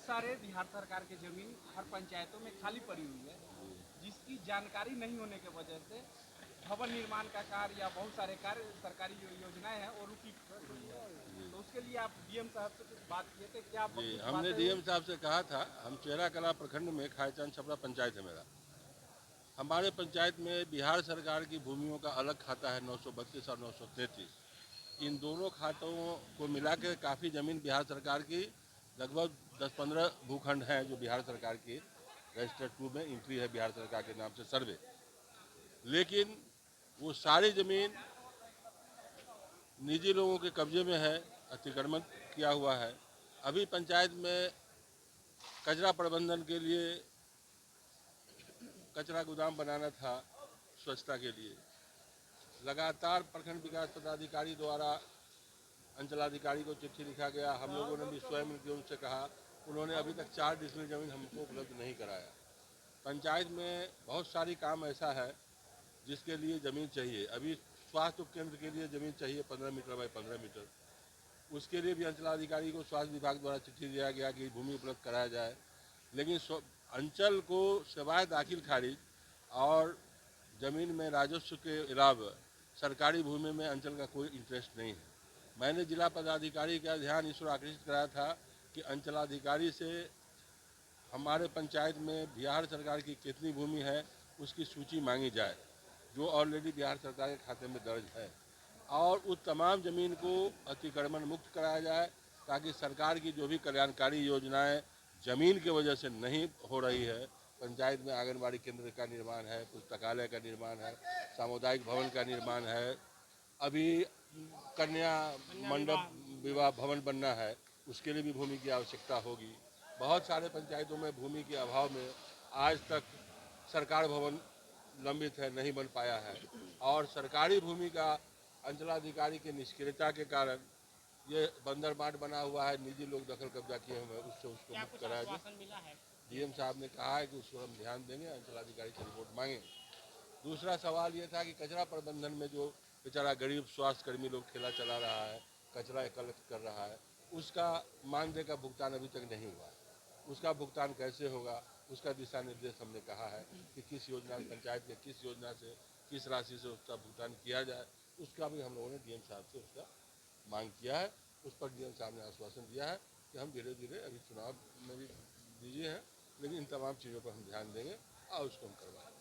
सारे बिहार सरकार की जमीन हर पंचायतों में खाली पड़ी हुई है, जिसकी जानकारी नहीं होने की वजह से भवन निर्माण का कार्य या बहुत सारे कार्य सरकारी जो योजनाएं हैं वो रुकी हुई है। तो उसके लिए आप डीएम साहब से कुछ बात किए थे क्या? जी, कुछ हमने बातें डीएम साहब से कहा था। हम चेहरा कला प्रखंड में खायचान छपरा पंचायत है मेरा। हमारे पंचायत में बिहार सरकार की भूमियों का अलग खाता है 932 और 933। इन दोनों खातों को मिला के काफ़ी ज़मीन बिहार सरकार की लगभग 10-15 भूखंड हैं जो बिहार सरकार की रजिस्टर 2 में एंट्री है बिहार सरकार के नाम से सर्वे। लेकिन वो सारी ज़मीन निजी लोगों के कब्जे में है, अतिक्रमण किया हुआ है। अभी पंचायत में कचरा प्रबंधन के लिए कचरा गोदाम बनाना था स्वच्छता के लिए। लगातार प्रखंड विकास पदाधिकारी द्वारा अंचलाधिकारी को चिट्ठी लिखा गया। हम लोगों ने भी स्वयं मिलकर उनसे कहा। उन्होंने अभी तक 4 डिसमिल जमीन हमको उपलब्ध नहीं कराया। पंचायत में बहुत सारी काम ऐसा है जिसके लिए ज़मीन चाहिए। अभी स्वास्थ्य केंद्र के लिए ज़मीन चाहिए 15 मीटर बाई 15 मीटर। उसके लिए भी अंचलाधिकारी को स्वास्थ्य विभाग द्वारा चिट्ठी दिया गया कि भूमि उपलब्ध कराया जाए। लेकिन अंचल को सेवाएं दाखिल खारिज और ज़मीन में राजस्व के अलावा सरकारी भूमि में अंचल का कोई इंटरेस्ट नहीं है। मैंने जिला पदाधिकारी का ध्यान इस ओर आकर्षित कराया था कि अंचलाधिकारी से हमारे पंचायत में बिहार सरकार की कितनी भूमि है उसकी सूची मांगी जाए, जो ऑलरेडी बिहार सरकार के खाते में दर्ज है, और उस तमाम ज़मीन को अतिक्रमण मुक्त कराया जाए ताकि सरकार की जो भी कल्याणकारी योजनाएं ज़मीन की वजह से नहीं हो रही है। पंचायत में आंगनबाड़ी केंद्र का निर्माण है, पुस्तकालय का निर्माण है, सामुदायिक भवन का निर्माण है, अभी कन्या मंडप विवाह भवन बनना है, उसके लिए भी भूमि की आवश्यकता होगी। बहुत सारे पंचायतों में भूमि के अभाव में आज तक सरकार भवन लंबित है, नहीं बन पाया है। और सरकारी भूमि का अंचलाधिकारी की निष्क्रियता के कारण ये बंदर बाट बना हुआ है, निजी लोग दखल कब्जा किए हुए हैं, उससे उसको मुक्त कराया जाए। डीएम साहब ने कहा है कि उसको हम ध्यान देंगे, अंचलाधिकारी से रिपोर्ट मांगेंगे। दूसरा सवाल ये था कि कचरा प्रबंधन में जो बेचारा गरीब स्वास्थ्यकर्मी लोग ठेला चला रहा है, कचरा कलेक्ट कर रहा है, उसका मानदेय का भुगतान अभी तक नहीं हुआ है। उसका भुगतान कैसे होगा, उसका दिशा निर्देश हमने कहा है कि किस योजना पंचायत के किस योजना से किस राशि से उसका भुगतान किया जाए, उसका भी हम लोगों ने डीएम साहब से उसका मांग किया है। उस पर डीएम साहब ने आश्वासन दिया है कि हम धीरे धीरे, अभी चुनाव में भी बिजी हैं, लेकिन इन तमाम चीज़ों पर हम ध्यान देंगे और उसको हम करवाएंगे।